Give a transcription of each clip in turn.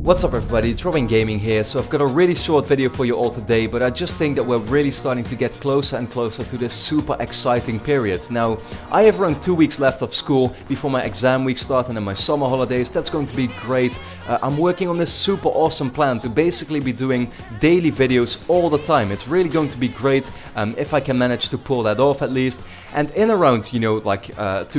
What's up everybody, it's RobinGaming here. So I've got a really short video for you all today, but I just think that we're really starting to get closer and closer to this super exciting period. Now, I have around 2 weeks left of school before my exam week starts and then my summer holidays. That's going to be great. I'm working on this super awesome plan to basically be doing daily videos all the time. It's really going to be great if I can manage to pull that off at least. And in around, like 2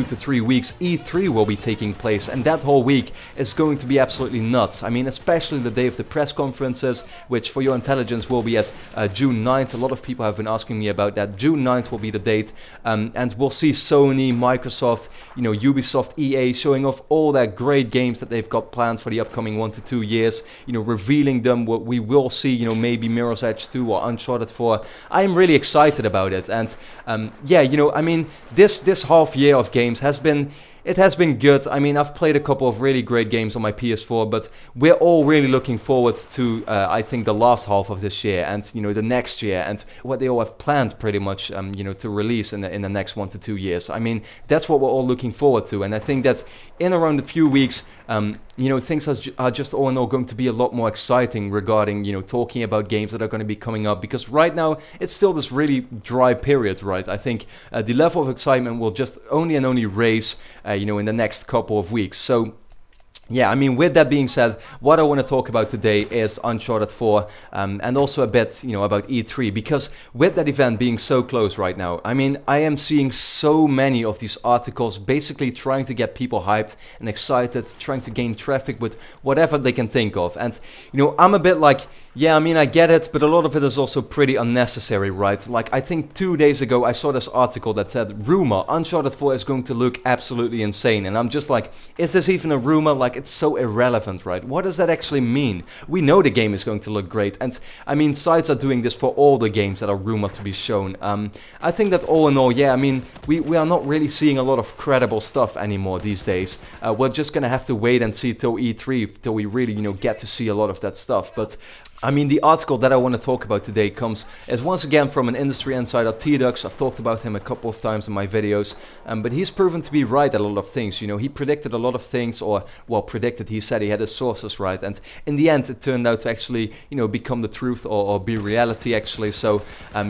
to 3 weeks, E3 will be taking place, and that whole week is going to be absolutely nuts. I mean, especially the day of the press conferences, which for your intelligence will be at June 9th. A lot of people have been asking me about that. June 9th will be the date, and we'll see Sony, Microsoft, Ubisoft, EA showing off all their great games that they've got planned for the upcoming 1 to 2 years, revealing them. What we will see, maybe Mirror's Edge 2 or Uncharted 4. I'm really excited about it, and yeah, I mean, this half year of games has been good. I mean, I've played a couple of really great games on my PS4, but we're all really looking forward to, I think, the last half of this year and, the next year and what they all have planned pretty much, to release in the next 1 to 2 years. I mean, that's what we're all looking forward to, and I think that in around a few weeks, things are just all in all going to be a lot more exciting regarding, talking about games that are going to be coming up, because right now it's still this really dry period, right? I think the level of excitement will just only raise, in the next couple of weeks. So yeah, I mean, with that being said, what I want to talk about today is Uncharted 4 and also a bit, about E3, because with that event being so close right now, I mean, I am seeing so many of these articles basically trying to get people hyped and excited, trying to gain traffic with whatever they can think of. And, I'm a bit like, yeah, I mean, I get it, but a lot of it is also pretty unnecessary, right? Like, I think 2 days ago, I saw this article that said, rumor, Uncharted 4 is going to look absolutely insane. And I'm just like, is this even a rumor? Like, it's so irrelevant, right? What does that actually mean? We know the game is going to look great, and I mean, sites are doing this for all the games that are rumored to be shown. I think that all in all, yeah, I mean, we are not really seeing a lot of credible stuff anymore these days. We're just gonna have to wait and see till E3, till we really, get to see a lot of that stuff. But I mean, the article that I want to talk about today comes as once again from an industry insider, T-Dux. I've talked about him a couple of times in my videos, but he's proven to be right at a lot of things. He predicted a lot of things, or, well, he said he had his sources right, and in the end it turned out to actually, become the truth or be reality actually. So,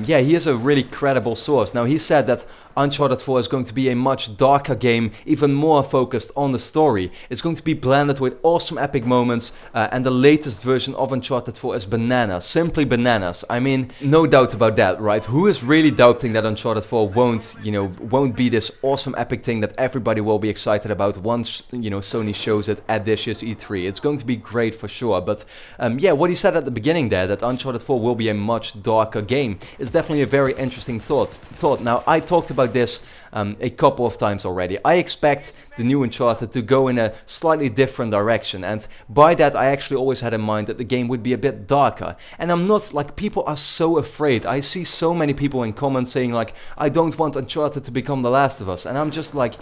yeah, he is a really credible source. Now, he said that Uncharted 4 is going to be a much darker game, even more focused on the story. It's going to be blended with awesome epic moments, and the latest version of Uncharted 4 is bananas, simply bananas. I mean, no doubt about that, right? Who is really doubting that Uncharted 4 won't be this awesome epic thing that everybody will be excited about once, Sony shows it at this year's E3. It's going to be great for sure, but yeah, what he said at the beginning there, that Uncharted 4 will be a much darker game, is definitely a very interesting thought. Now, I talked about this a couple of times already. I expect the new Uncharted to go in a slightly different direction, and by that I actually always had in mind that the game would be a bit darker. And I'm not, like, people are so afraid. I see so many people in comments saying like, I don't want Uncharted to become The Last of Us, and I'm just like,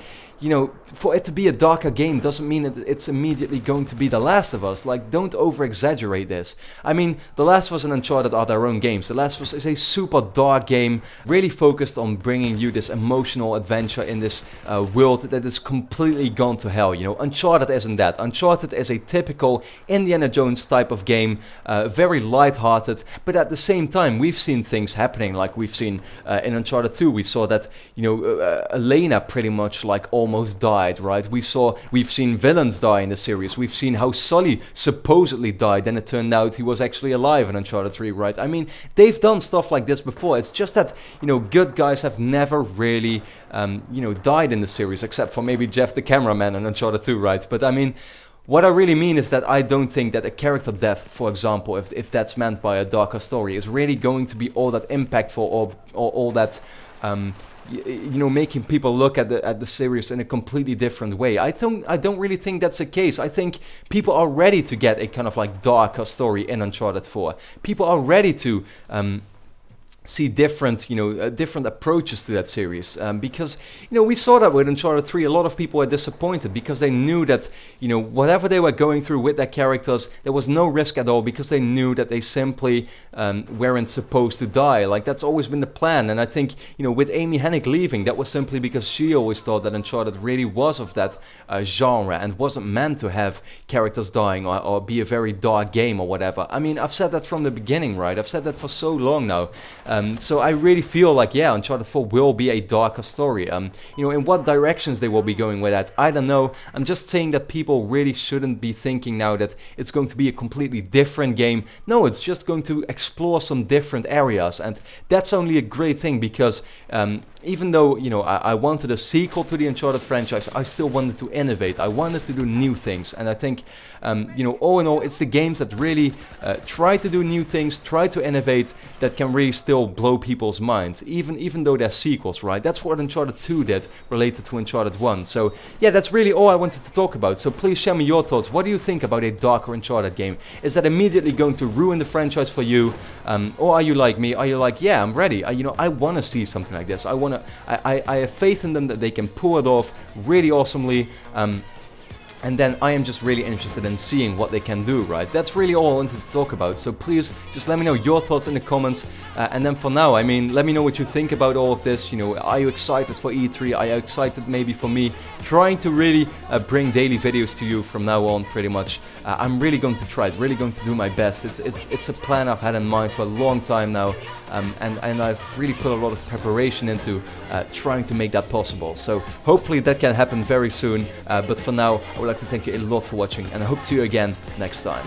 for it to be a darker game doesn't mean that it's immediately going to be The Last of Us. Like, don't over-exaggerate this. I mean, The Last of Us and Uncharted are their own games. The Last of Us is a super dark game, really focused on bringing you this emotional adventure in this world that is completely gone to hell. Uncharted isn't that. Uncharted is a typical Indiana Jones type of game, very light-hearted, but at the same time, we've seen things happening. Like, we've seen in Uncharted 2, we saw that, Elena pretty much, like, almost died, right? We've seen villains die in the series. We've seen how Sully supposedly died, then it turned out he was actually alive in Uncharted 3, right? I mean, they've done stuff like this before. It's just that, good guys have never really, died in the series, except for maybe Jeff the cameraman in Uncharted 2, right? But I mean, what I really mean is that I don't think that a character death, for example, if that's meant by a darker story, is really going to be all that impactful or all that, making people look at the series in a completely different way. I don't really think that's the case. I think people are ready to get a kind of like darker story in Uncharted 4. People are ready to see different, different approaches to that series, because, we saw that with Uncharted 3, a lot of people were disappointed because they knew that, whatever they were going through with their characters, there was no risk at all because they knew that they simply weren't supposed to die. Like, that's always been the plan, and I think, with Amy Hennig leaving, that was simply because she always thought that Uncharted really was of that genre and wasn't meant to have characters dying or be a very dark game or whatever. I mean, I've said that from the beginning, right? I've said that for so long now. So I really feel like, yeah, Uncharted 4 will be a darker story. In what directions they will be going with that, I don't know. I'm just saying that people really shouldn't be thinking now that it's going to be a completely different game. No, it's just going to explore some different areas, and that's only a great thing because even though, I wanted a sequel to the Uncharted franchise, I still wanted to innovate. I wanted to do new things, and I think, all in all, it's the games that really try to do new things, try to innovate, that can really still blow people's minds, even though they're sequels, right? That's what Uncharted 2 did related to Uncharted 1. So yeah, that's really all I wanted to talk about. So please share me your thoughts. What do you think about a darker Uncharted game? Is that immediately going to ruin the franchise for you? Or are you like me? Are you like, yeah, I'm ready. I want to see something like this. I have faith in them that they can pull it off really awesomely. And then I am just really interested in seeing what they can do, right? That's really all I wanted to talk about. So please just let me know your thoughts in the comments. And then for now, I mean, let me know what you think about all of this. Are you excited for E3? Are you excited maybe for me trying to really bring daily videos to you from now on, pretty much? I'm really going to try it, really going to do my best. It's a plan I've had in mind for a long time now. And I've really put a lot of preparation into trying to make that possible. So hopefully that can happen very soon. But for now, I would like to thank you a lot for watching, and I hope to see you again next time.